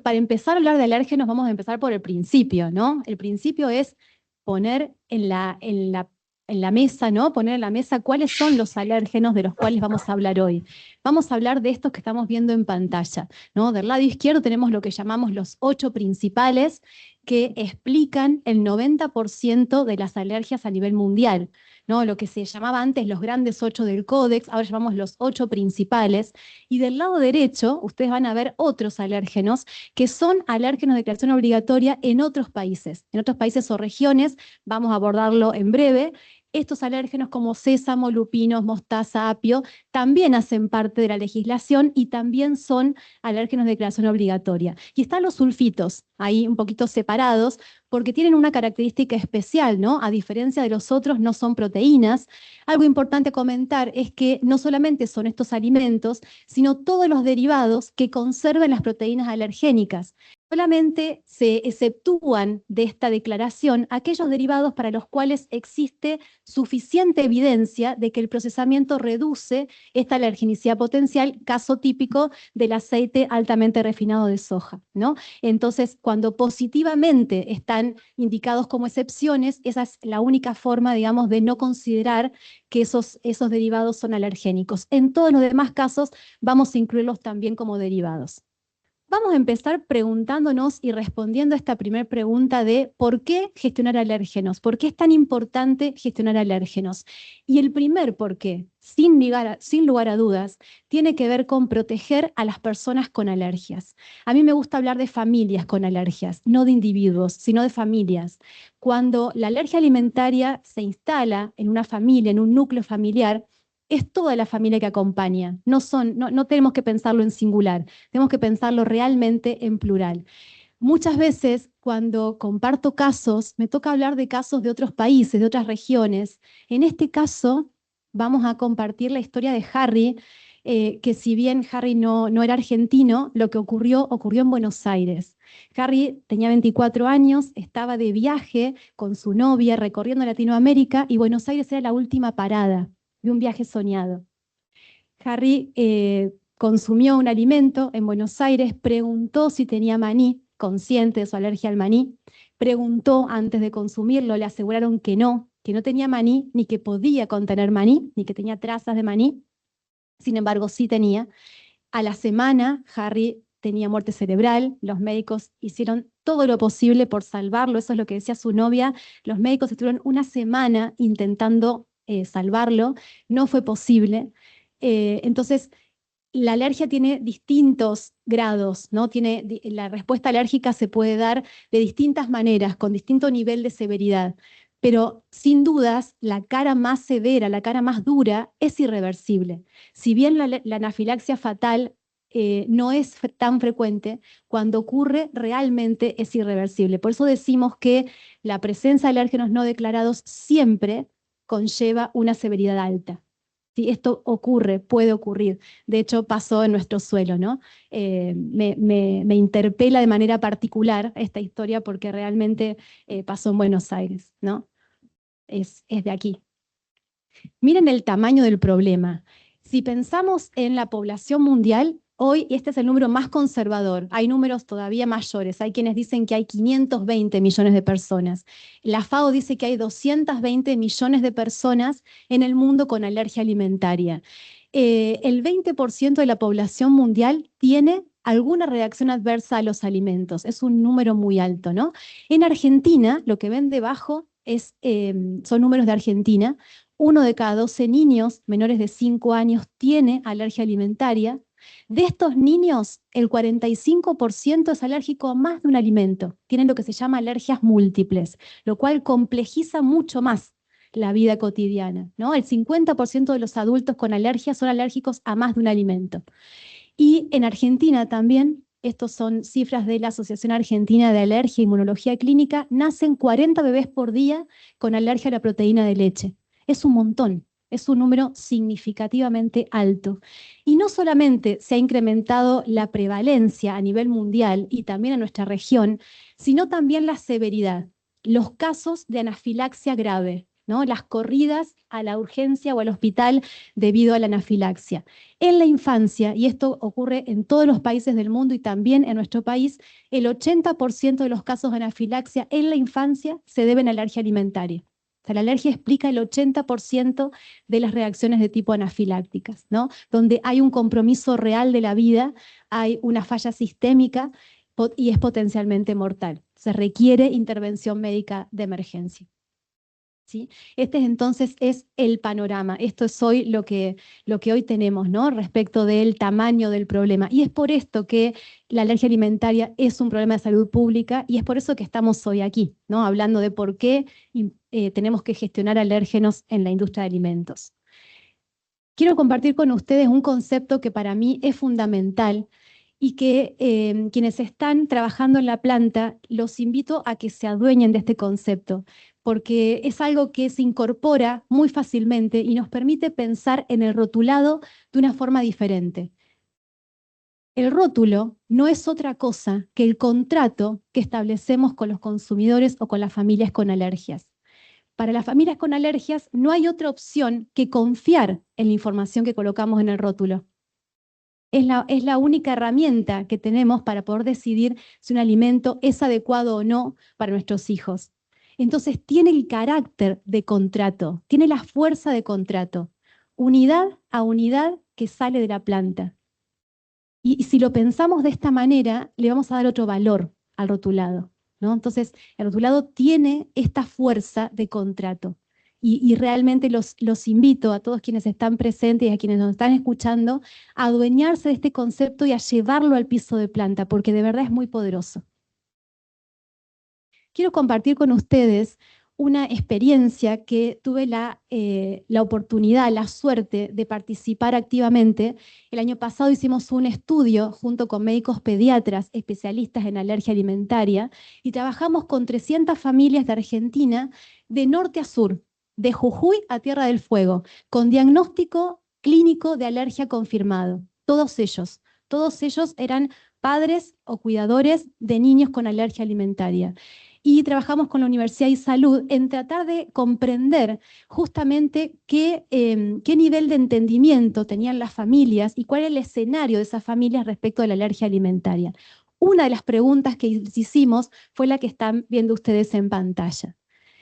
para empezar a hablar de alérgenos vamos a empezar por el principio, ¿no? El principio es poner en la mesa, ¿no? Poner en la mesa cuáles son los alérgenos de los cuales vamos a hablar hoy. Vamos a hablar de estos que estamos viendo en pantalla, ¿no? Del lado izquierdo tenemos lo que llamamos los 8 principales que explican el 90% de las alergias a nivel mundial, ¿no? Lo que se llamaba antes los grandes 8 del Códex, ahora llamamos los 8 principales. Y del lado derecho ustedes van a ver otros alérgenos que son alérgenos de declaración obligatoria en otros países o regiones. Vamos a abordarlo en breve. Estos alérgenos como sésamo, lupinos, mostaza, apio, también hacen parte de la legislación y también son alérgenos de declaración obligatoria. Y están los sulfitos, ahí un poquito separados, porque tienen una característica especial, ¿no? A diferencia de los otros, no son proteínas. Algo importante comentar es que no solamente son estos alimentos, sino todos los derivados que conservan las proteínas alergénicas. Solamente se exceptúan de esta declaración aquellos derivados para los cuales existe suficiente evidencia de que el procesamiento reduce esta alergenicidad potencial, caso típico del aceite altamente refinado de soja, ¿no? Entonces, cuando positivamente están indicados como excepciones, esa es la única forma, digamos, de no considerar que esos derivados son alergénicos. En todos los demás casos, vamos a incluirlos también como derivados. Vamos a empezar preguntándonos y respondiendo a esta primera pregunta de ¿por qué gestionar alérgenos? ¿Por qué es tan importante gestionar alérgenos? Y el primer por qué, sin lugar a dudas, tiene que ver con proteger a las personas con alergias. A mí me gusta hablar de familias con alergias, no de individuos, sino de familias. Cuando la alergia alimentaria se instala en una familia, en un núcleo familiar, es toda la familia que acompaña, no tenemos que pensarlo en singular, tenemos que pensarlo realmente en plural. Muchas veces cuando comparto casos, me toca hablar de casos de otros países, de otras regiones. En este caso vamos a compartir la historia de Harry, que si bien Harry no era argentino, lo que ocurrió en Buenos Aires. Harry tenía 24 años, estaba de viaje con su novia recorriendo Latinoamérica y Buenos Aires era la última parada de un viaje soñado. Harry consumió un alimento en Buenos Aires, preguntó si tenía maní, consciente de su alergia al maní, preguntó antes de consumirlo, le aseguraron que no tenía maní, ni que podía contener maní, ni que tenía trazas de maní, sin embargo sí tenía. A la semana Harry tenía muerte cerebral, los médicos hicieron todo lo posible por salvarlo, eso es lo que decía su novia, los médicos estuvieron una semana intentando salvarlo, no fue posible. Entonces, la alergia tiene distintos grados, ¿no? La respuesta alérgica se puede dar de distintas maneras, con distinto nivel de severidad, pero sin dudas la cara más severa, la cara más dura es irreversible. Si bien la anafilaxia fatal no es tan frecuente, cuando ocurre realmente es irreversible. Por eso decimos que la presencia de alérgenos no declarados siempre conlleva una severidad alta. Si esto ocurre, puede ocurrir. De hecho, pasó en nuestro suelo, ¿no? Me interpela de manera particular esta historia porque realmente pasó en Buenos Aires, ¿no? Es de aquí. Miren el tamaño del problema. Si pensamos en la población mundial, hoy este es el número más conservador. Hay números todavía mayores. Hay quienes dicen que hay 520 millones de personas. La FAO dice que hay 220 millones de personas en el mundo con alergia alimentaria. El 20% de la población mundial tiene alguna reacción adversa a los alimentos. Es un número muy alto, ¿no? En Argentina, lo que ven debajo son números de Argentina. 1 de cada 12 niños menores de 5 años tiene alergia alimentaria. De estos niños, el 45% es alérgico a más de un alimento. Tienen lo que se llama alergias múltiples, lo cual complejiza mucho más la vida cotidiana, ¿no? El 50% de los adultos con alergias son alérgicos a más de un alimento. Y en Argentina también, estos son cifras de la Asociación Argentina de Alergia e Inmunología Clínica, nacen 40 bebés por día con alergia a la proteína de leche. Es un montón, es un número significativamente alto. Y no solamente se ha incrementado la prevalencia a nivel mundial y también en nuestra región, sino también la severidad, los casos de anafilaxia grave. ¿no? Las corridas a la urgencia o al hospital debido a la anafilaxia. En la infancia, y esto ocurre en todos los países del mundo y también en nuestro país, el 80% de los casos de anafilaxia en la infancia se deben a alergia alimentaria. O sea, la alergia explica el 80% de las reacciones de tipo anafilácticas, ¿no? Donde hay un compromiso real de la vida, hay una falla sistémica y es potencialmente mortal. Se requiere intervención médica de emergencia. ¿Sí? Este entonces es el panorama. Esto es hoy lo que hoy tenemos, ¿no? Respecto del tamaño del problema. Y es por esto que la alergia alimentaria es un problema de salud pública y es por eso que estamos hoy aquí, ¿no? Hablando de por qué tenemos que gestionar alérgenos en la industria de alimentos. Quiero compartir con ustedes un concepto que para mí es fundamental y que quienes están trabajando en la planta los invito a que se adueñen de este concepto, porque es algo que se incorpora muy fácilmente y nos permite pensar en el rotulado de una forma diferente. El rótulo no es otra cosa que el contrato que establecemos con los consumidores o con las familias con alergias. Para las familias con alergias no hay otra opción que confiar en la información que colocamos en el rótulo. Es la única herramienta que tenemos para poder decidir si un alimento es adecuado o no para nuestros hijos. Entonces tiene el carácter de contrato, tiene la fuerza de contrato, unidad a unidad que sale de la planta. Y si lo pensamos de esta manera, le vamos a dar otro valor al rotulado, ¿no? Entonces, el rotulado tiene esta fuerza de contrato. Y realmente los invito a todos quienes están presentes y a quienes nos están escuchando a adueñarse de este concepto y a llevarlo al piso de planta, porque de verdad es muy poderoso. Quiero compartir con ustedes una experiencia que tuve la oportunidad, la suerte de participar activamente. El año pasado hicimos un estudio junto con médicos pediatras especialistas en alergia alimentaria y trabajamos con 300 familias de Argentina de norte a sur, de Jujuy a Tierra del Fuego, con diagnóstico clínico de alergia confirmado. Todos ellos eran padres o cuidadores de niños con alergia alimentaria. Y trabajamos con la Universidad y Salud en tratar de comprender justamente qué nivel de entendimiento tenían las familias y cuál era el escenario de esas familias respecto de la alergia alimentaria. Una de las preguntas que hicimos fue la que están viendo ustedes en pantalla.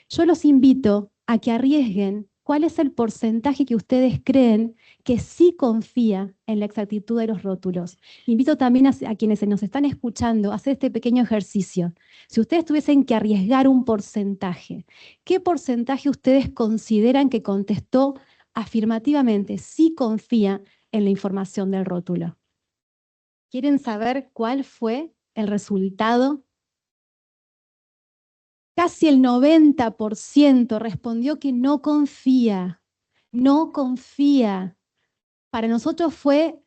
Yo los invito a que arriesguen cuál es el porcentaje que ustedes creen que sí confía en la exactitud de los rótulos. Invito también a quienes nos están escuchando a hacer este pequeño ejercicio. Si ustedes tuviesen que arriesgar un porcentaje, ¿qué porcentaje ustedes consideran que contestó afirmativamente, sí confía en la información del rótulo? ¿Quieren saber cuál fue el resultado? Casi el 90% respondió que no confía, no confía. Para nosotros fue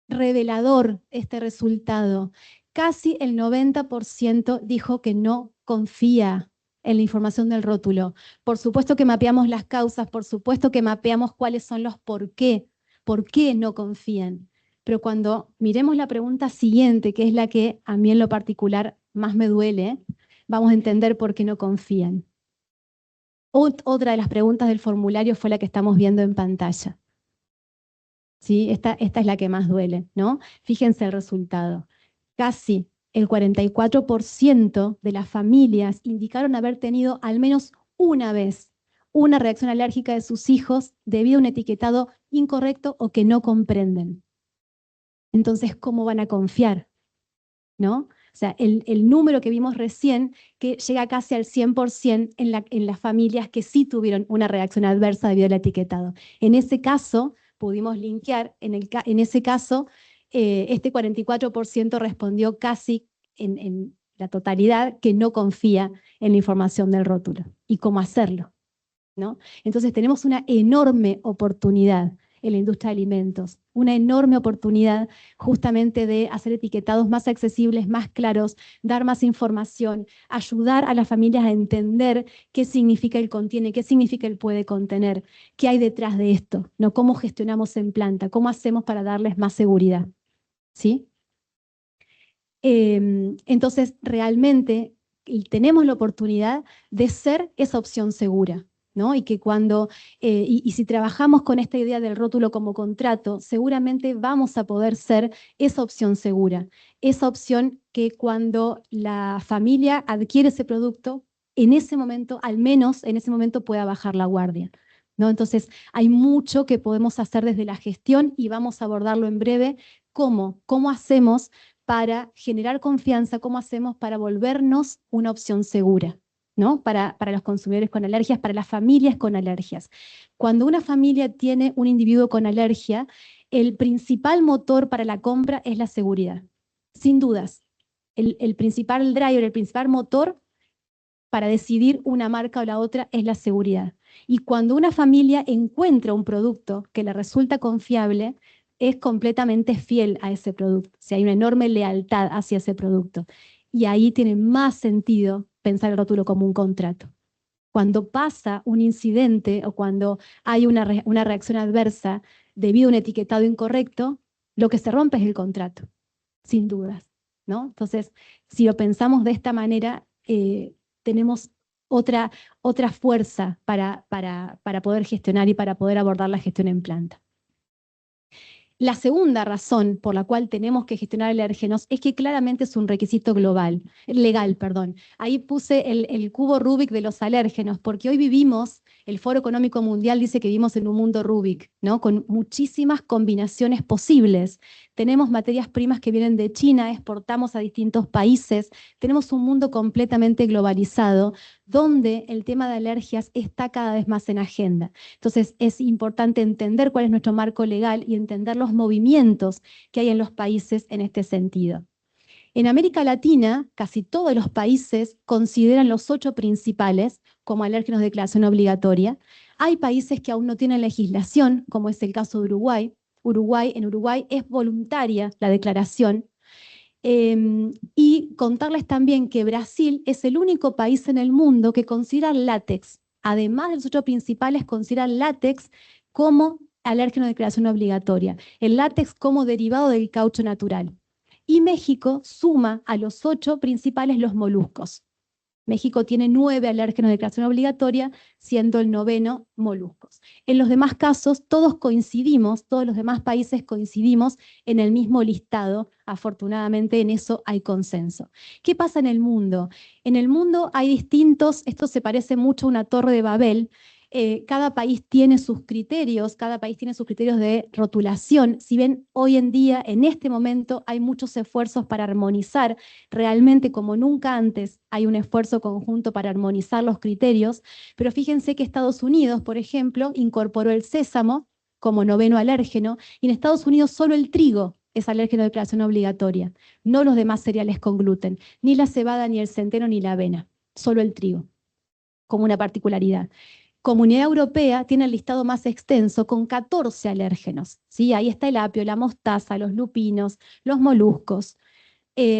revelador este resultado. Casi el 90% dijo que no confía en la información del rótulo. Por supuesto que mapeamos las causas, por supuesto que mapeamos cuáles son los por qué no confían. Pero cuando miremos la pregunta siguiente, que es la que a mí en lo particular más me duele, vamos a entender por qué no confían. Otra de las preguntas del formulario fue la que estamos viendo en pantalla. ¿Sí? Esta es la que más duele, ¿no? Fíjense el resultado. Casi el 44% de las familias indicaron haber tenido al menos una vez una reacción alérgica de sus hijos debido a un etiquetado incorrecto o que no comprenden. Entonces, ¿cómo van a confiar? ¿No? O sea, el número que vimos recién, que llega casi al 100% en las familias que sí tuvieron una reacción adversa debido al etiquetado. En ese caso, pudimos linkear, en ese caso, este 44% respondió casi en la totalidad que no confía en la información del rótulo. ¿Y cómo hacerlo? ¿No? Entonces tenemos una enorme oportunidad en la industria de alimentos, una enorme oportunidad justamente de hacer etiquetados más accesibles, más claros, dar más información, ayudar a las familias a entender qué significa el contiene, qué significa el puede contener, qué hay detrás de esto, ¿no? Cómo gestionamos en planta, cómo hacemos para darles más seguridad, ¿sí? Entonces, realmente tenemos la oportunidad de ser esa opción segura, ¿no? Y que cuando, y si trabajamos con esta idea del rótulo como contrato, seguramente vamos a poder ser esa opción segura, esa opción que cuando la familia adquiere ese producto, en ese momento, al menos en ese momento, pueda bajar la guardia, ¿no? Entonces, hay mucho que podemos hacer desde la gestión y vamos a abordarlo en breve. ¿Cómo hacemos para generar confianza? ¿Cómo hacemos para volvernos una opción segura, ¿no? Para los consumidores con alergias, para las familias con alergias. Cuando una familia tiene un individuo con alergia, el principal motor para la compra es la seguridad, sin dudas. El principal driver, el principal motor para decidir una marca o la otra es la seguridad. Y cuando una familia encuentra un producto que le resulta confiable, es completamente fiel a ese producto. O sea, hay una enorme lealtad hacia ese producto. Y ahí tiene más sentido pensar el rótulo como un contrato. Cuando pasa un incidente o cuando hay una reacción adversa debido a un etiquetado incorrecto, lo que se rompe es el contrato, sin dudas, ¿no? Entonces, si lo pensamos de esta manera, tenemos otra fuerza para poder gestionar y para poder abordar la gestión en planta. La segunda razón por la cual tenemos que gestionar alérgenos es que claramente es un requisito legal, perdón. Ahí puse el cubo Rubik de los alérgenos, porque hoy vivimos, el Foro Económico Mundial dice que vivimos en un mundo Rubik, ¿no? Con muchísimas combinaciones posibles. Tenemos materias primas que vienen de China, exportamos a distintos países, tenemos un mundo completamente globalizado, donde el tema de alergias está cada vez más en agenda. Entonces, es importante entender cuál es nuestro marco legal y entender los movimientos que hay en los países en este sentido. En América Latina, casi todos los países consideran los 8 principales como alérgenos de declaración obligatoria. Hay países que aún no tienen legislación, como es el caso de Uruguay. En Uruguay es voluntaria la declaración. Y contarles también que Brasil es el único país en el mundo que considera látex, además de los 8 principales, considera látex como alérgeno de declaración obligatoria, el látex como derivado del caucho natural. Y México suma a los 8 principales los moluscos. México tiene 9 alérgenos de declaración obligatoria, siendo el 9º moluscos. En los demás casos, todos los demás países coincidimos en el mismo listado. Afortunadamente, en eso hay consenso. ¿Qué pasa en el mundo? En el mundo hay esto se parece mucho a una torre de Babel. Cada país tiene sus criterios, de rotulación. Si bien hoy en día, en este momento, hay muchos esfuerzos para armonizar, realmente como nunca antes hay un esfuerzo conjunto para armonizar los criterios, pero fíjense que Estados Unidos, por ejemplo, incorporó el sésamo como 9º alérgeno, y en Estados Unidos solo el trigo es alérgeno de declaración obligatoria, no los demás cereales con gluten, ni la cebada, ni el centeno, ni la avena, solo el trigo, como una particularidad. Comunidad Europea tiene el listado más extenso con 14 alérgenos, ¿sí? Ahí está el apio, la mostaza, los lupinos, los moluscos.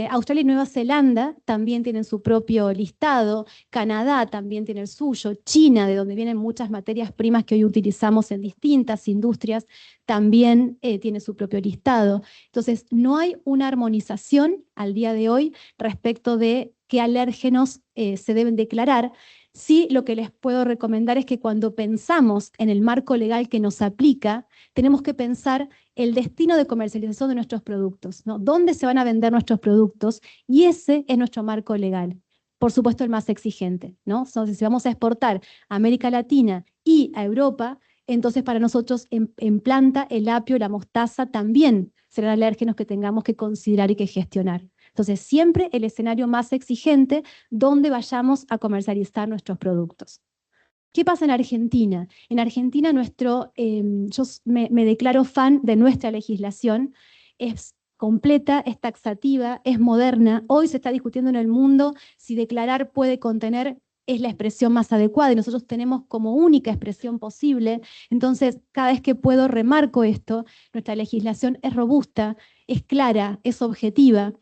Australia y Nueva Zelanda también tienen su propio listado, Canadá también tiene el suyo, China, de donde vienen muchas materias primas que hoy utilizamos en distintas industrias, también tiene su propio listado. Entonces, no hay una armonización al día de hoy respecto de qué alérgenos se deben declarar. Sí, lo que les puedo recomendar es que cuando pensamos en el marco legal que nos aplica, tenemos que pensar el destino de comercialización de nuestros productos, ¿no? ¿Dónde se van a vender nuestros productos? Y ese es nuestro marco legal. Por supuesto, el más exigente, ¿no? Entonces, si vamos a exportar a América Latina y a Europa, entonces para nosotros en planta, el apio, la mostaza también serán alérgenos que tengamos que considerar y que gestionar. Entonces, siempre el escenario más exigente donde vayamos a comercializar nuestros productos. ¿Qué pasa en Argentina? En Argentina yo me declaro fan de nuestra legislación, es completa, es taxativa, es moderna. Hoy se está discutiendo en el mundo si declarar puede contener, es la expresión más adecuada y nosotros tenemos como única expresión posible. Entonces, cada vez que puedo remarco esto, nuestra legislación es robusta, es clara, es objetiva.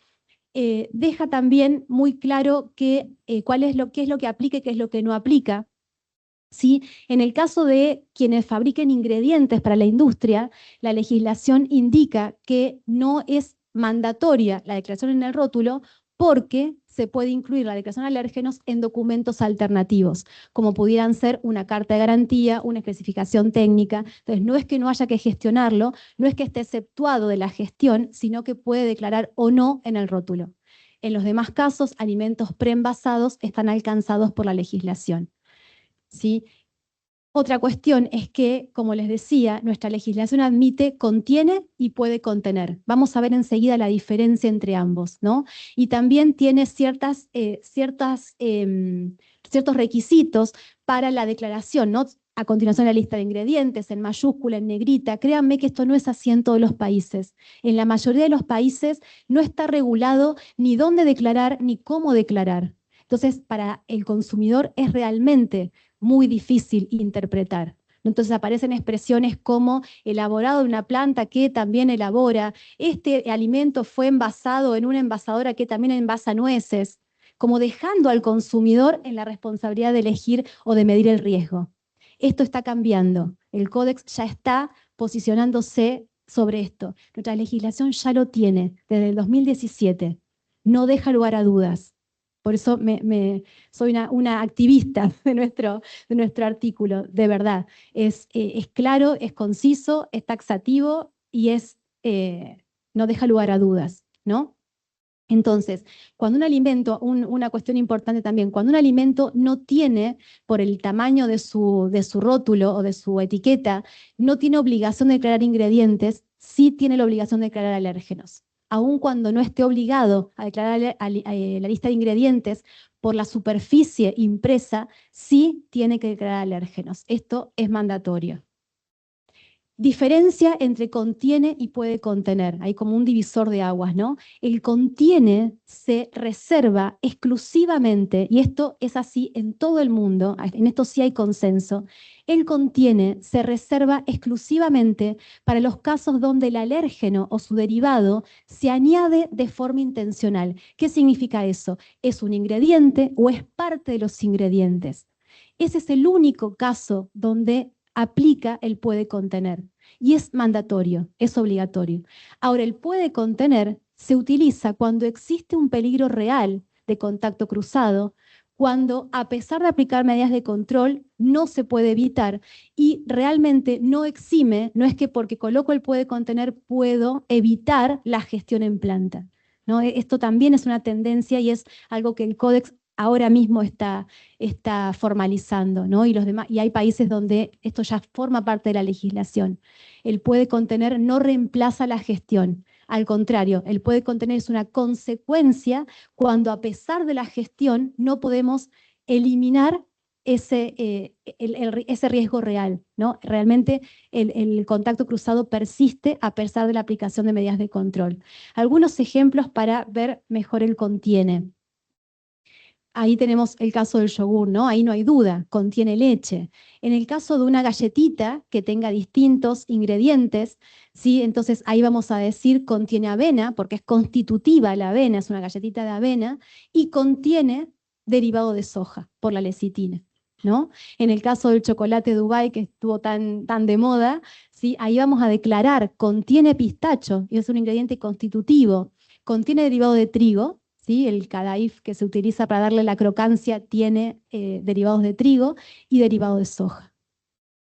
Deja también muy claro qué es lo que aplica y qué es lo que no aplica. ¿Sí? En el caso de quienes fabriquen ingredientes para la industria, la legislación indica que no es mandatoria la declaración en el rótulo porque se puede incluir la declaración de alérgenos en documentos alternativos, como pudieran ser una carta de garantía, una especificación técnica. Entonces, no es que no haya que gestionarlo, no es que esté exceptuado de la gestión, sino que puede declarar o no en el rótulo. En los demás casos, alimentos preenvasados están alcanzados por la legislación, ¿sí? Otra cuestión es que, como les decía, nuestra legislación admite contiene y puede contener. Vamos a ver enseguida la diferencia entre ambos, ¿no? Y también tiene ciertos requisitos para la declaración, ¿no? A continuación la lista de ingredientes, en mayúscula, en negrita. Créanme que esto no es así en todos los países. En la mayoría de los países no está regulado ni dónde declarar ni cómo declarar. Entonces, para el consumidor es realmente muy difícil interpretar. Entonces aparecen expresiones como elaborado de una planta que también elabora, este alimento fue envasado en una envasadora que también envasa nueces, como dejando al consumidor en la responsabilidad de elegir o de medir el riesgo. Esto está cambiando. El Códex ya está posicionándose sobre esto. Nuestra legislación ya lo tiene desde el 2017. No deja lugar a dudas. Por eso soy una activista de nuestro artículo, de verdad. Es claro, es conciso, es taxativo y no deja lugar a dudas, ¿no? Entonces, cuando un alimento, una cuestión importante también, cuando un alimento no tiene, por el tamaño de su rótulo o de su etiqueta, no tiene obligación de declarar ingredientes, sí tiene la obligación de declarar alérgenos. Aun cuando no esté obligado a declarar la lista de ingredientes por la superficie impresa, sí tiene que declarar alérgenos. Esto es mandatorio. Diferencia entre contiene y puede contener. Hay como un divisor de aguas, ¿no? El contiene se reserva exclusivamente, y esto es así en todo el mundo, en esto sí hay consenso, el contiene se reserva exclusivamente para los casos donde el alérgeno o su derivado se añade de forma intencional. ¿Qué significa eso? ¿Es un ingrediente o es parte de los ingredientes? Ese es el único caso donde aplica el puede contener y es mandatorio, es obligatorio. Ahora, el puede contener se utiliza cuando existe un peligro real de contacto cruzado, cuando a pesar de aplicar medidas de control no se puede evitar y realmente no exime, no es que porque coloco el puede contener puedo evitar la gestión en planta, ¿no? Esto también es una tendencia y es algo que el Códex ahora mismo está formalizando, ¿no? Y hay países donde esto ya forma parte de la legislación. El puede contener no reemplaza la gestión. Al contrario, el puede contener es una consecuencia cuando a pesar de la gestión no podemos eliminar ese riesgo real, ¿no? Realmente el contacto cruzado persiste a pesar de la aplicación de medidas de control. Algunos ejemplos para ver mejor el contiene. Ahí tenemos el caso del yogur, ¿no? Ahí no hay duda, contiene leche. En el caso de una galletita que tenga distintos ingredientes, ¿sí? Entonces ahí vamos a decir contiene avena, porque es constitutiva la avena, es una galletita de avena, y contiene derivado de soja, por la lecitina, ¿no? En el caso del chocolate Dubai, que estuvo tan de moda, ¿sí? Ahí vamos a declarar contiene pistacho, y es un ingrediente constitutivo, contiene derivado de trigo, ¿sí? El cadaif que se utiliza para darle la crocancia tiene derivados de trigo y derivados de soja.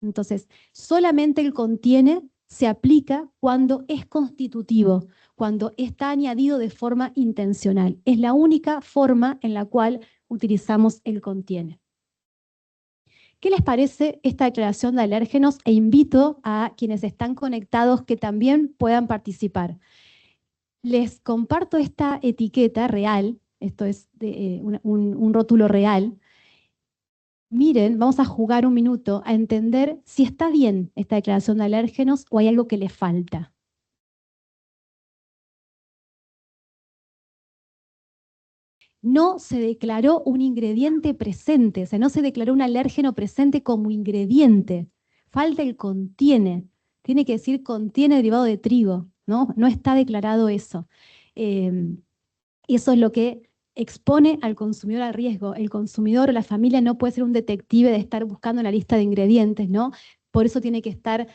Entonces, solamente el contiene se aplica cuando es constitutivo, cuando está añadido de forma intencional. Es la única forma en la cual utilizamos el contiene. ¿Qué les parece esta declaración de alérgenos? E invito a quienes están conectados que también puedan participar. Les comparto esta etiqueta real, esto es un rótulo real. Miren, vamos a jugar un minuto a entender si está bien esta declaración de alérgenos o hay algo que le falta. No se declaró un ingrediente presente, o sea, no se declaró un alérgeno presente como ingrediente. Falta el contiene. Tiene que decir contiene derivado de trigo, ¿no? No está declarado eso. Eso es lo que expone al consumidor al riesgo. El consumidor o la familia no puede ser un detective de estar buscando la lista de ingredientes, ¿no? Por eso tiene que estar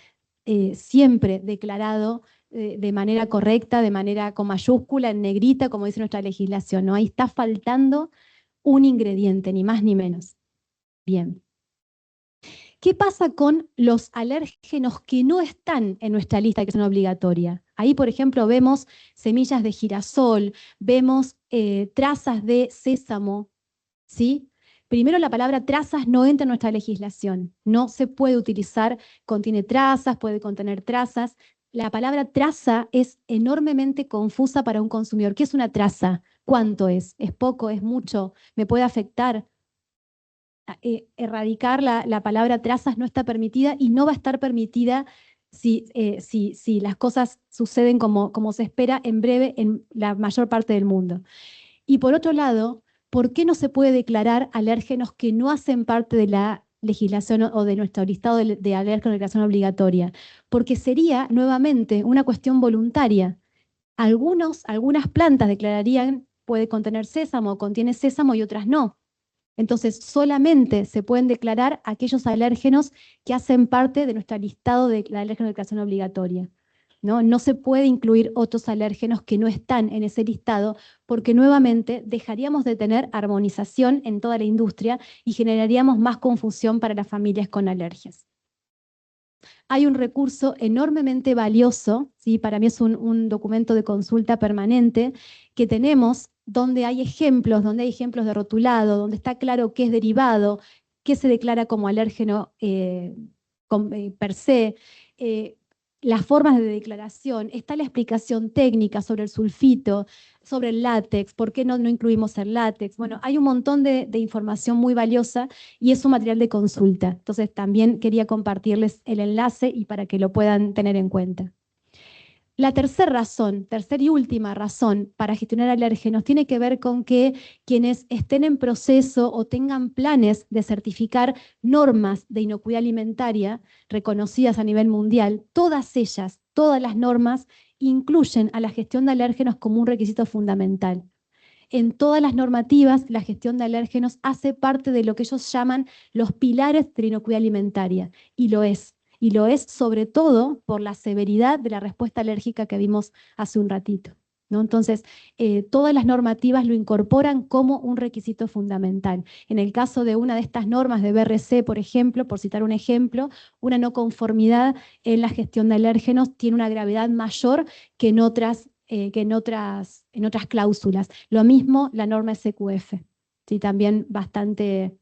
siempre declarado de manera correcta, de manera con mayúscula, en negrita, como dice nuestra legislación, ¿no? Ahí está faltando un ingrediente, ni más ni menos. Bien. ¿Qué pasa con los alérgenos que no están en nuestra lista, que son obligatorias? Ahí, por ejemplo, vemos semillas de girasol, vemos trazas de sésamo, ¿sí? Primero, la palabra trazas no entra en nuestra legislación. No se puede utilizar, contiene trazas, puede contener trazas. La palabra traza es enormemente confusa para un consumidor. ¿Qué es una traza? ¿Cuánto es? ¿Es poco? ¿Es mucho? ¿Me puede afectar? Erradicar la palabra trazas no está permitida y no va a estar permitida si las cosas suceden como se espera en breve en la mayor parte del mundo. Y por otro lado, ¿por qué no se puede declarar alérgenos que no hacen parte de la legislación o de nuestro listado de alérgenos de declaración obligatoria? Porque sería nuevamente una cuestión voluntaria. Algunas plantas declararían puede contener sésamo o contiene sésamo y otras no. Entonces, solamente se pueden declarar aquellos alérgenos que hacen parte de nuestro listado de alérgenos de declaración obligatoria. No se puede incluir otros alérgenos que no están en ese listado porque nuevamente dejaríamos de tener armonización en toda la industria y generaríamos más confusión para las familias con alergias. Hay un recurso enormemente valioso, ¿sí? Para mí es un documento de consulta permanente que tenemos donde hay ejemplos de rotulado, donde está claro qué es derivado, qué se declara como alérgeno per se, las formas de declaración, está la explicación técnica sobre el sulfito, sobre el látex, por qué no incluimos el látex. Bueno, hay un montón de información muy valiosa y es un material de consulta. Entonces también quería compartirles el enlace y para que lo puedan tener en cuenta. La tercera y última razón para gestionar alérgenos tiene que ver con que quienes estén en proceso o tengan planes de certificar normas de inocuidad alimentaria reconocidas a nivel mundial, todas las normas incluyen a la gestión de alérgenos como un requisito fundamental. En todas las normativas, la gestión de alérgenos hace parte de lo que ellos llaman los pilares de la inocuidad alimentaria, y lo es. Y lo es sobre todo por la severidad de la respuesta alérgica que vimos hace un ratito, ¿no? Entonces, todas las normativas lo incorporan como un requisito fundamental. En el caso de una de estas normas de BRC, por ejemplo, por citar un ejemplo, una no conformidad en la gestión de alérgenos tiene una gravedad mayor que en otras cláusulas. Lo mismo la norma SQF, ¿sí? También bastante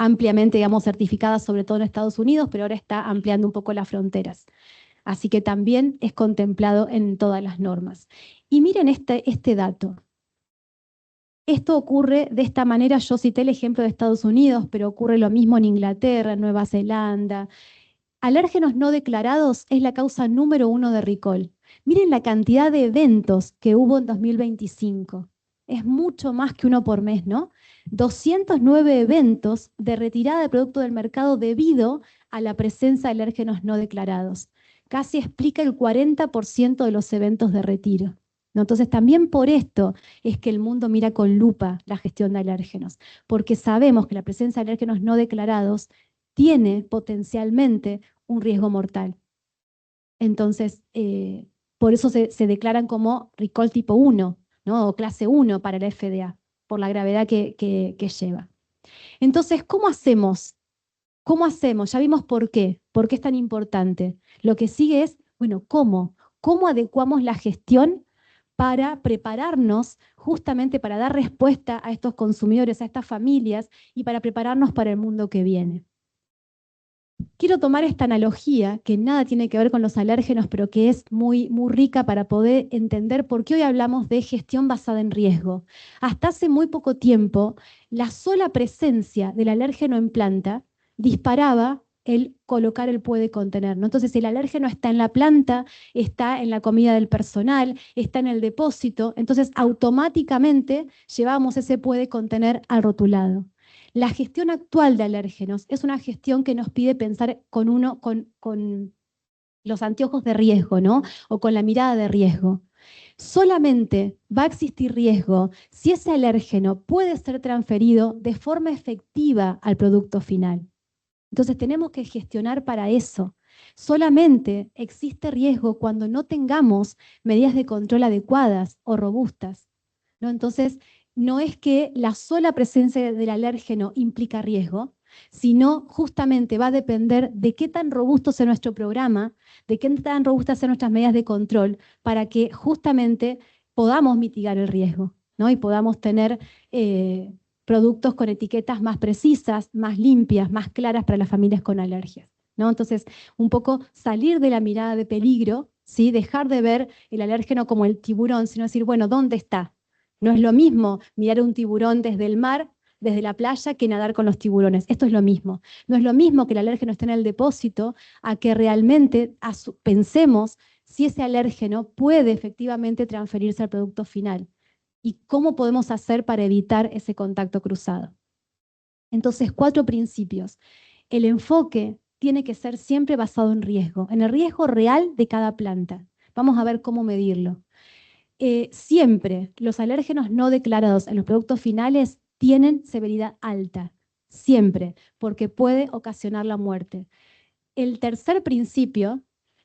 ampliamente, digamos, certificada, sobre todo en Estados Unidos, pero ahora está ampliando un poco las fronteras. Así que también es contemplado en todas las normas. Y miren este dato. Esto ocurre de esta manera, yo cité el ejemplo de Estados Unidos, pero ocurre lo mismo en Inglaterra, en Nueva Zelanda. Alérgenos no declarados es la causa número 1 de recall. Miren la cantidad de eventos que hubo en 2025. Es mucho más que uno por mes, ¿no? 209 eventos de retirada de producto del mercado debido a la presencia de alérgenos no declarados. Casi explica el 40% de los eventos de retiro, ¿no? Entonces, también por esto es que el mundo mira con lupa la gestión de alérgenos, porque sabemos que la presencia de alérgenos no declarados tiene potencialmente un riesgo mortal. Entonces, por eso se declaran como recall tipo 1, ¿no? O clase 1 para la FDA, por la gravedad que lleva. Entonces, ¿cómo hacemos? ¿Cómo hacemos? Ya vimos por qué es tan importante. Lo que sigue es, bueno, ¿cómo? ¿Cómo adecuamos la gestión para prepararnos justamente para dar respuesta a estos consumidores, a estas familias y para prepararnos para el mundo que viene? Quiero tomar esta analogía, que nada tiene que ver con los alérgenos, pero que es muy, muy rica para poder entender por qué hoy hablamos de gestión basada en riesgo. Hasta hace muy poco tiempo, la sola presencia del alérgeno en planta disparaba el colocar el puede contener, ¿no? Entonces, el alérgeno está en la planta, está en la comida del personal, está en el depósito, entonces automáticamente llevamos ese puede contener al rotulado. La gestión actual de alérgenos es una gestión que nos pide pensar con los anteojos de riesgo, ¿no? O con la mirada de riesgo. Solamente va a existir riesgo si ese alérgeno puede ser transferido de forma efectiva al producto final. Entonces tenemos que gestionar para eso. Solamente existe riesgo cuando no tengamos medidas de control adecuadas o robustas, ¿no? Entonces, no es que la sola presencia del alérgeno implica riesgo, sino justamente va a depender de qué tan robusto sea nuestro programa, de qué tan robustas sean nuestras medidas de control, para que justamente podamos mitigar el riesgo, ¿no? Y podamos tener productos con etiquetas más precisas, más limpias, más claras para las familias con alergias, ¿no? Entonces, un poco salir de la mirada de peligro, ¿sí? Dejar de ver el alérgeno como el tiburón, sino decir, bueno, ¿dónde está? No es lo mismo mirar un tiburón desde el mar, desde la playa, que nadar con los tiburones. Esto es lo mismo. No es lo mismo que el alérgeno esté en el depósito a que realmente pensemos si ese alérgeno puede efectivamente transferirse al producto final y cómo podemos hacer para evitar ese contacto cruzado. Entonces, 4 principios. El enfoque tiene que ser siempre basado en el riesgo real de cada planta. Vamos a ver cómo medirlo. Siempre los alérgenos no declarados en los productos finales tienen severidad alta, siempre, porque puede ocasionar la muerte. El tercer principio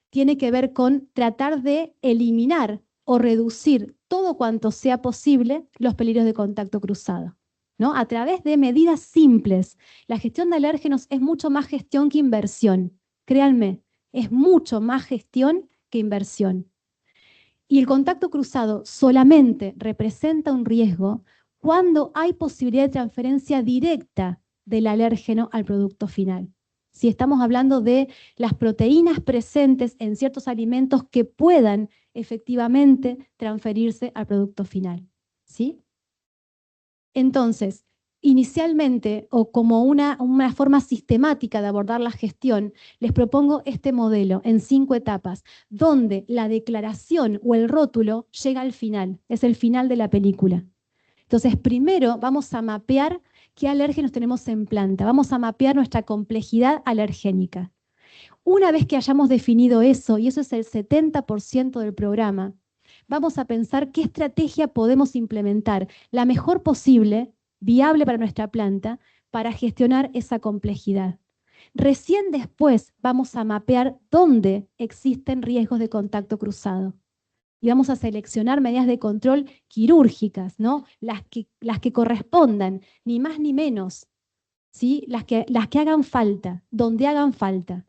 tiene que ver con tratar de eliminar o reducir todo cuanto sea posible los peligros de contacto cruzado, ¿no? A través de medidas simples. La gestión de alérgenos es mucho más gestión que inversión. Créanme, es mucho más gestión que inversión. Y el contacto cruzado solamente representa un riesgo cuando hay posibilidad de transferencia directa del alérgeno al producto final. Si estamos hablando de las proteínas presentes en ciertos alimentos que puedan efectivamente transferirse al producto final, ¿sí? Entonces, inicialmente, o como una forma sistemática de abordar la gestión, les propongo este modelo en 5 etapas, donde la declaración o el rótulo llega al final, es el final de la película. Entonces, primero vamos a mapear qué alérgenos tenemos en planta, vamos a mapear nuestra complejidad alergénica. Una vez que hayamos definido eso, y eso es el 70% del programa, vamos a pensar qué estrategia podemos implementar, la mejor posible, viable para nuestra planta, para gestionar esa complejidad. Recién después vamos a mapear dónde existen riesgos de contacto cruzado. Y vamos a seleccionar medidas de control quirúrgicas, ¿no? Las que correspondan, ni más ni menos, ¿sí? Las que hagan falta, donde hagan falta.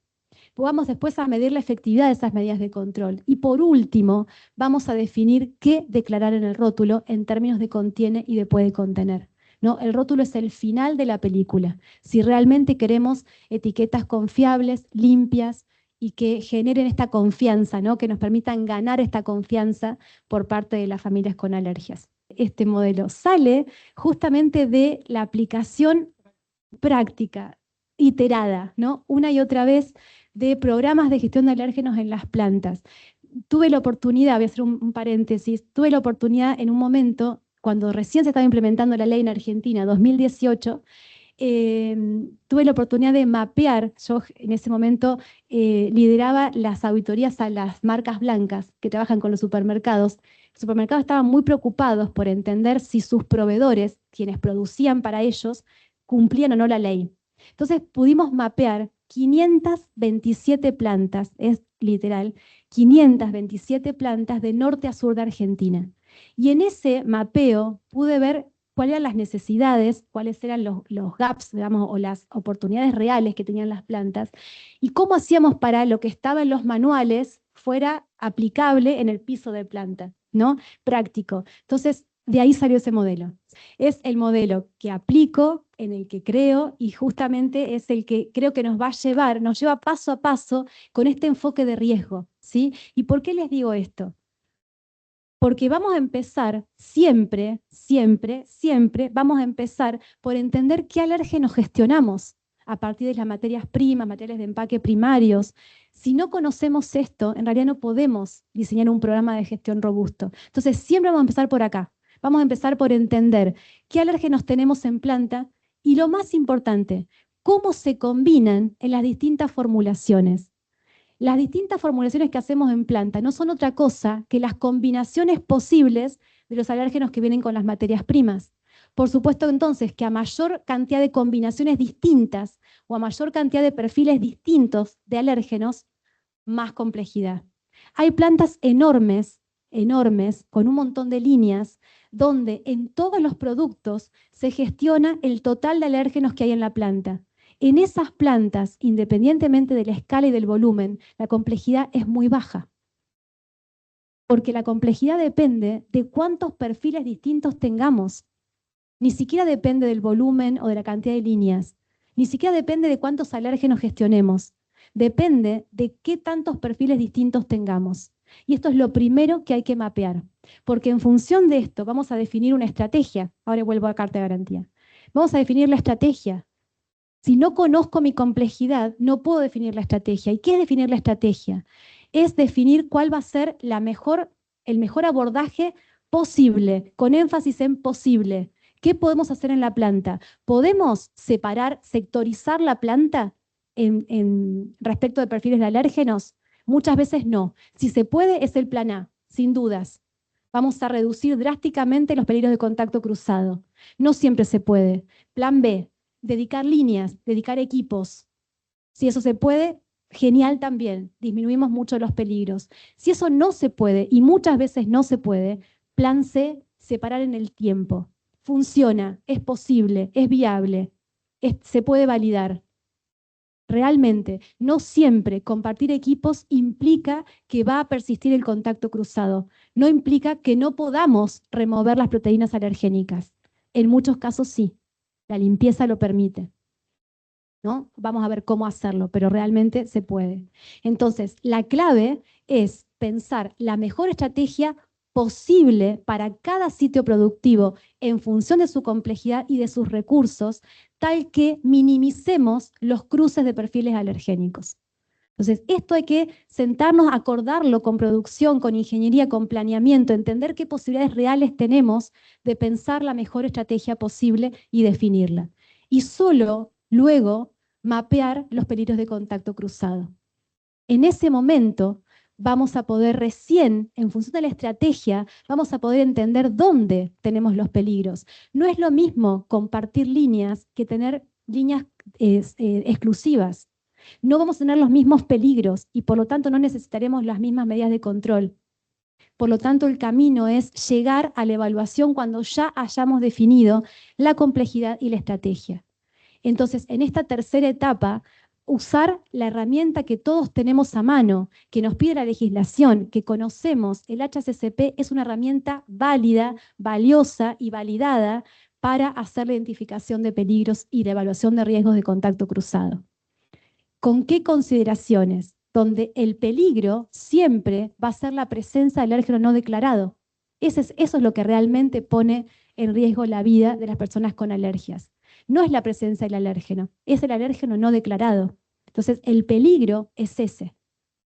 Vamos después a medir la efectividad de esas medidas de control. Y por último, vamos a definir qué declarar en el rótulo en términos de contiene y de puede contener, ¿no? El rótulo es el final de la película. Si realmente queremos etiquetas confiables, limpias y que generen esta confianza, ¿no? Que nos permitan ganar esta confianza por parte de las familias con alergias. Este modelo sale justamente de la aplicación práctica, iterada, ¿no? Una y otra vez, de programas de gestión de alérgenos en las plantas. Tuve la oportunidad, voy a hacer un paréntesis, tuve la oportunidad en un momento, cuando recién se estaba implementando la ley en Argentina, 2018, tuve la oportunidad de mapear, yo en ese momento lideraba las auditorías a las marcas blancas que trabajan con los supermercados. Los supermercados estaban muy preocupados por entender si sus proveedores, quienes producían para ellos, cumplían o no la ley. Entonces pudimos mapear 527 plantas, es literal, 527 plantas de norte a sur de Argentina. Y en ese mapeo pude ver cuáles eran las necesidades, cuáles eran los gaps, digamos, o las oportunidades reales que tenían las plantas, y cómo hacíamos para lo que estaba en los manuales fuera aplicable en el piso de planta, ¿no? Práctico. Entonces, de ahí salió ese modelo. Es el modelo que aplico, en el que creo, y justamente es el que creo que nos lleva paso a paso con este enfoque de riesgo, ¿sí? ¿Y por qué les digo esto? Porque vamos a empezar siempre, vamos a empezar por entender qué alérgenos gestionamos a partir de las materias primas, materiales de empaque primarios. Si no conocemos esto, en realidad no podemos diseñar un programa de gestión robusto. Entonces, siempre vamos a empezar por acá. Vamos a empezar por entender qué alérgenos tenemos en planta y, lo más importante, cómo se combinan en las distintas formulaciones. Las distintas formulaciones que hacemos en planta no son otra cosa que las combinaciones posibles de los alérgenos que vienen con las materias primas. Por supuesto, entonces, que a mayor cantidad de combinaciones distintas o a mayor cantidad de perfiles distintos de alérgenos, más complejidad. Hay plantas enormes, enormes, con un montón de líneas, donde en todos los productos se gestiona el total de alérgenos que hay en la planta. En esas plantas, independientemente de la escala y del volumen, la complejidad es muy baja. Porque la complejidad depende de cuántos perfiles distintos tengamos. Ni siquiera depende del volumen o de la cantidad de líneas. Ni siquiera depende de cuántos alérgenos gestionemos. Depende de qué tantos perfiles distintos tengamos. Y esto es lo primero que hay que mapear. Porque en función de esto vamos a definir una estrategia. Ahora vuelvo a carta de garantía. Vamos a definir la estrategia. Si no conozco mi complejidad, no puedo definir la estrategia. ¿Y qué es definir la estrategia? Es definir cuál va a ser el mejor abordaje posible, con énfasis en posible. ¿Qué podemos hacer en la planta? ¿Podemos separar, sectorizar la planta respecto de perfiles de alérgenos? Muchas veces no. Si se puede, es el plan A, sin dudas. Vamos a reducir drásticamente los peligros de contacto cruzado. No siempre se puede. Plan B, dedicar líneas, dedicar equipos. Si eso se puede, genial también. Disminuimos mucho los peligros. Si eso no se puede, y muchas veces no se puede, plan C, separar en el tiempo. Funciona, es posible, es viable, se puede validar. Realmente, no siempre compartir equipos implica que va a persistir el contacto cruzado. No implica que no podamos remover las proteínas alergénicas. En muchos casos sí, la limpieza lo permite, ¿no? Vamos a ver cómo hacerlo, pero realmente se puede. Entonces, la clave es pensar la mejor estrategia posible para cada sitio productivo en función de su complejidad y de sus recursos, tal que minimicemos los cruces de perfiles alergénicos. Entonces, esto hay que sentarnos, acordarlo con producción, con ingeniería, con planeamiento, entender qué posibilidades reales tenemos de pensar la mejor estrategia posible y definirla. Y solo luego mapear los peligros de contacto cruzado. En ese momento vamos a poder recién, en función de la estrategia, vamos a poder entender dónde tenemos los peligros. No es lo mismo compartir líneas que tener líneas exclusivas. No vamos a tener los mismos peligros y por lo tanto no necesitaremos las mismas medidas de control. Por lo tanto, el camino es llegar a la evaluación cuando ya hayamos definido la complejidad y la estrategia. Entonces, en esta tercera etapa, usar la herramienta que todos tenemos a mano, que nos pide la legislación, que conocemos, el HACCP es una herramienta válida, valiosa y validada para hacer la identificación de peligros y la evaluación de riesgos de contacto cruzado. ¿Con qué consideraciones? Donde el peligro siempre va a ser la presencia del alérgeno no declarado. Eso es lo que realmente pone en riesgo la vida de las personas con alergias. No es la presencia del alérgeno, es el alérgeno no declarado. Entonces, el peligro es ese.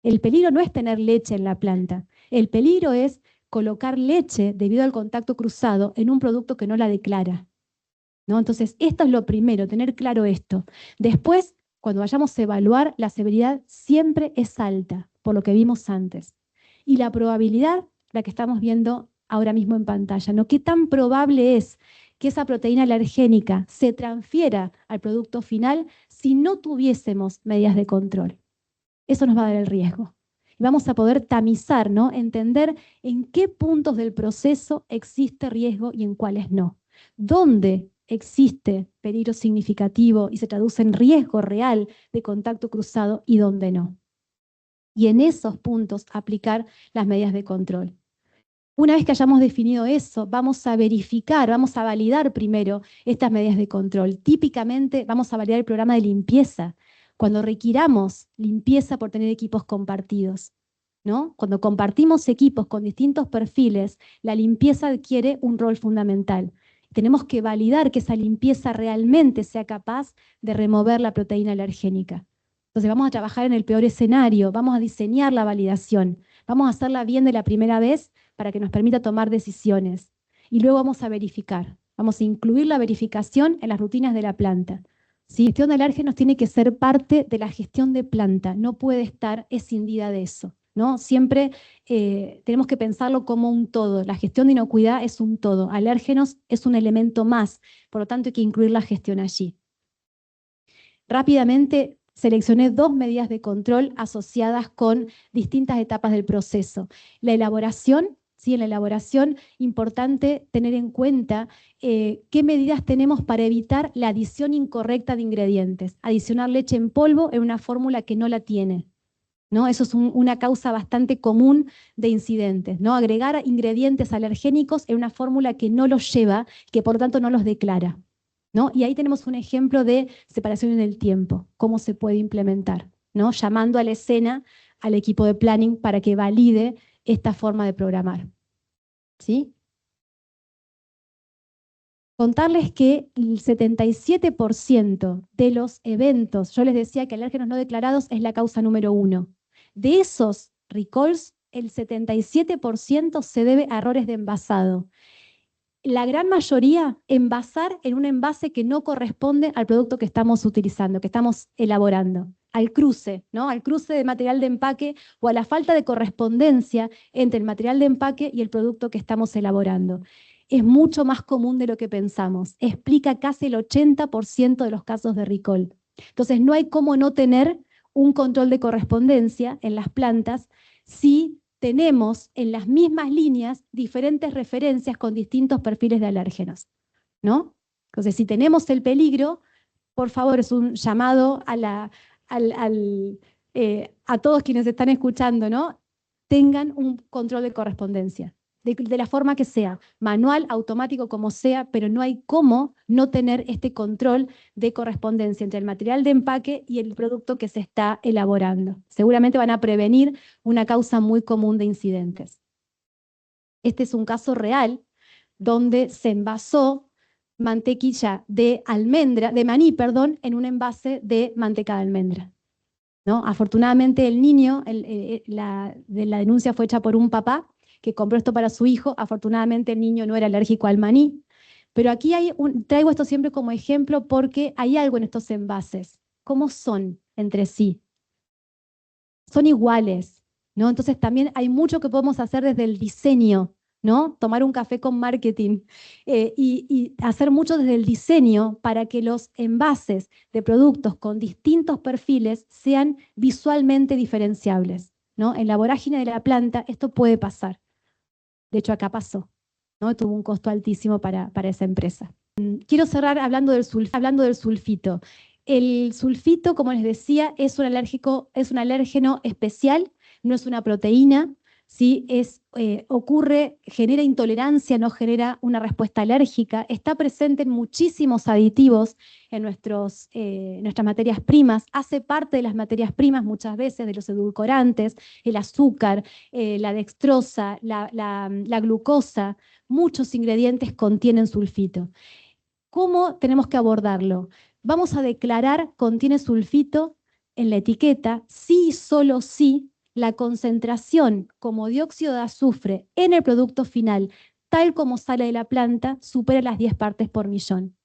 El peligro no es tener leche en la planta. El peligro es colocar leche debido al contacto cruzado en un producto que no la declara, ¿no? Entonces, esto es lo primero, tener claro esto. Después, cuando vayamos a evaluar, la severidad siempre es alta, por lo que vimos antes. Y la probabilidad, la que estamos viendo ahora mismo en pantalla, ¿no? ¿Qué tan probable es que esa proteína alergénica se transfiera al producto final si no tuviésemos medidas de control? Eso nos va a dar el riesgo. Y vamos a poder tamizar, ¿no? Entender en qué puntos del proceso existe riesgo y en cuáles no. ¿Dónde existe peligro significativo y se traduce en riesgo real de contacto cruzado y dónde no? Y en esos puntos aplicar las medidas de control. Una vez que hayamos definido eso, vamos a verificar, vamos a validar primero estas medidas de control. Típicamente vamos a validar el programa de limpieza, cuando requiramos limpieza por tener equipos compartidos, ¿no? Cuando compartimos equipos con distintos perfiles, la limpieza adquiere un rol fundamental. Tenemos que validar que esa limpieza realmente sea capaz de remover la proteína alergénica. Entonces vamos a trabajar en el peor escenario, vamos a diseñar la validación, vamos a hacerla bien de la primera vez para que nos permita tomar decisiones. Y luego vamos a verificar, vamos a incluir la verificación en las rutinas de la planta. ¿Sí? La gestión de alérgenos tiene que ser parte de la gestión de planta, no puede estar escindida de eso, ¿no? Siempre tenemos que pensarlo como un todo. La gestión de inocuidad es un todo. Alérgenos es un elemento más, por lo tanto hay que incluir la gestión allí. Rápidamente, seleccioné 2 medidas de control asociadas con distintas etapas del proceso. La elaboración, ¿sí? En la elaboración, importante tener en cuenta qué medidas tenemos para evitar la adición incorrecta de ingredientes. Adicionar leche en polvo en una fórmula que no la tiene, ¿no? Eso es una causa bastante común de incidentes, ¿no? Agregar ingredientes alergénicos en una fórmula que no los lleva, que por tanto no los declara, ¿no? Y ahí tenemos un ejemplo de separación en el tiempo, cómo se puede implementar, ¿no? Llamando a la escena al equipo de planning para que valide esta forma de programar, ¿sí? Contarles que el 77% de los eventos, yo les decía que alérgenos no declarados es la causa número 1. De esos recalls, el 77% se debe a errores de envasado. La gran mayoría, envasar en un envase que no corresponde al producto que estamos utilizando, que estamos elaborando, al cruce, ¿no? Al cruce de material de empaque o a la falta de correspondencia entre el material de empaque y el producto que estamos elaborando. Es mucho más común de lo que pensamos. Explica casi el 80% de los casos de recall. Entonces, no hay cómo no tener un control de correspondencia en las plantas si tenemos en las mismas líneas diferentes referencias con distintos perfiles de alérgenos, ¿no? Entonces, si tenemos el peligro, por favor, es un llamado a todos quienes están escuchando, ¿no? Tengan un control de correspondencia, de la forma que sea, manual, automático, como sea, pero no hay cómo no tener este control de correspondencia entre el material de empaque y el producto que se está elaborando. Seguramente van a prevenir una causa muy común de incidentes. Este es un caso real donde se envasó mantequilla de almendra, de maní, perdón, en un envase de manteca de almendra, ¿no? Afortunadamente el niño, la denuncia fue hecha por un papá que compró esto para su hijo. Afortunadamente el niño no era alérgico al maní. Pero aquí traigo esto siempre como ejemplo porque hay algo en estos envases. ¿Cómo son entre sí? Son iguales, ¿no? Entonces también hay mucho que podemos hacer desde el diseño, ¿no? Tomar un café con marketing y hacer mucho desde el diseño para que los envases de productos con distintos perfiles sean visualmente diferenciables, ¿no? En la vorágine de la planta esto puede pasar. De hecho, acá pasó, ¿no? Tuvo un costo altísimo para esa empresa. Quiero cerrar hablando del sulfito. El sulfito, como les decía, es un alérgeno especial, no es una proteína, ¿sí? Genera intolerancia, no genera una respuesta alérgica. Está presente en muchísimos aditivos en nuestras materias primas. Hace parte de las materias primas muchas veces, de los edulcorantes, el azúcar, la dextrosa, la glucosa. Muchos ingredientes contienen sulfito. ¿Cómo tenemos que abordarlo? Vamos a declarar contiene sulfito en la etiqueta si y solo si la concentración como dióxido de azufre en el producto final, tal como sale de la planta, supera las 10 partes por millón.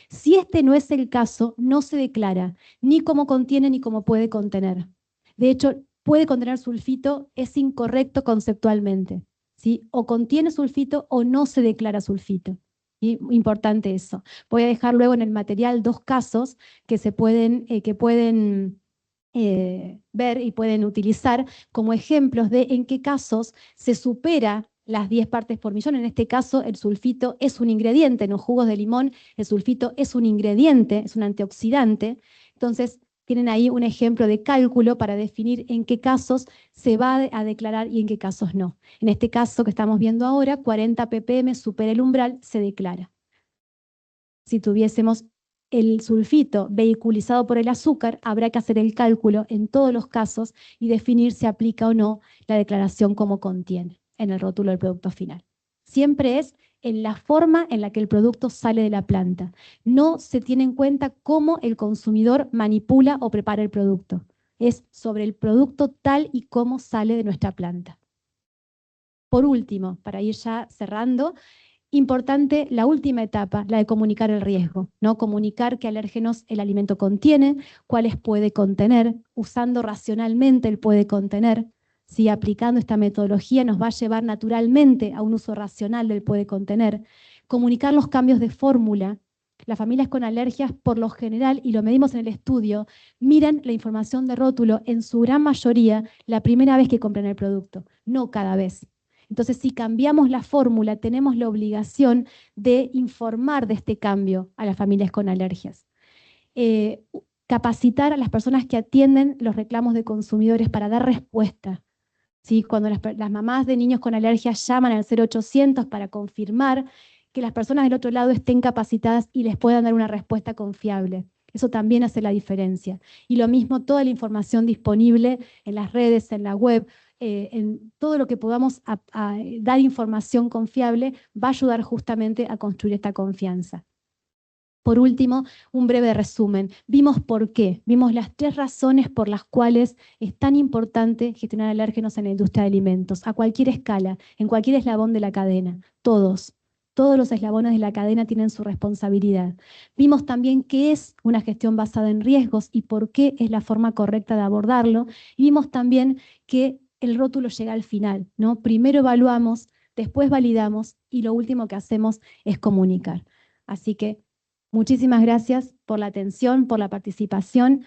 Si este no es el caso, no se declara ni cómo contiene ni cómo puede contener. De hecho, puede contener sulfito, es incorrecto conceptualmente, ¿sí? O contiene sulfito o no se declara sulfito. Y importante eso. Voy a dejar luego en el material 2 casos que pueden ver y pueden utilizar como ejemplos de en qué casos se supera las 10 partes por millón. En este caso, el sulfito es un ingrediente. En los jugos de limón, el sulfito es un ingrediente, es un antioxidante. Entonces, tienen ahí un ejemplo de cálculo para definir en qué casos se va a declarar y en qué casos no. En este caso que estamos viendo ahora, 40 ppm supera el umbral, se declara. Si tuviésemos el sulfito vehiculizado por el azúcar, habrá que hacer el cálculo en todos los casos y definir si aplica o no la declaración como contiene en el rótulo del producto final. Siempre es en la forma en la que el producto sale de la planta. No se tiene en cuenta cómo el consumidor manipula o prepara el producto. Es sobre el producto tal y como sale de nuestra planta. Por último, para ir ya cerrando, importante la última etapa, la de comunicar el riesgo, ¿no? Comunicar qué alérgenos el alimento contiene, cuáles puede contener, usando racionalmente el puede contener. Si aplicando esta metodología nos va a llevar naturalmente a un uso racional del puede contener. Comunicar los cambios de fórmula, Las familias con alergias, por lo general, y lo medimos en el estudio, miran la información de rótulo en su gran mayoría la primera vez que compran el producto, no cada vez. Entonces, si cambiamos la fórmula, tenemos la obligación de informar de este cambio a las familias con alergias. Capacitar a las personas que atienden los reclamos de consumidores para dar respuesta. ¿Sí? Cuando las mamás de niños con alergias llaman al 0800 para confirmar que las personas del otro lado estén capacitadas y les puedan dar una respuesta confiable. Eso también hace la diferencia. Y lo mismo, toda la información disponible en las redes, en la web, en todo lo que podamos dar información confiable va a ayudar justamente a construir esta confianza. Por último, un breve resumen. Vimos por qué, vimos las 3 razones por las cuales es tan importante gestionar alérgenos en la industria de alimentos, a cualquier escala, en cualquier eslabón de la cadena, todos los eslabones de la cadena tienen su responsabilidad. Vimos también qué es una gestión basada en riesgos y por qué es la forma correcta de abordarlo. Y vimos también que el rótulo llega al final, ¿no? Primero evaluamos, después validamos y lo último que hacemos es comunicar. Así que muchísimas gracias por la atención, por la participación.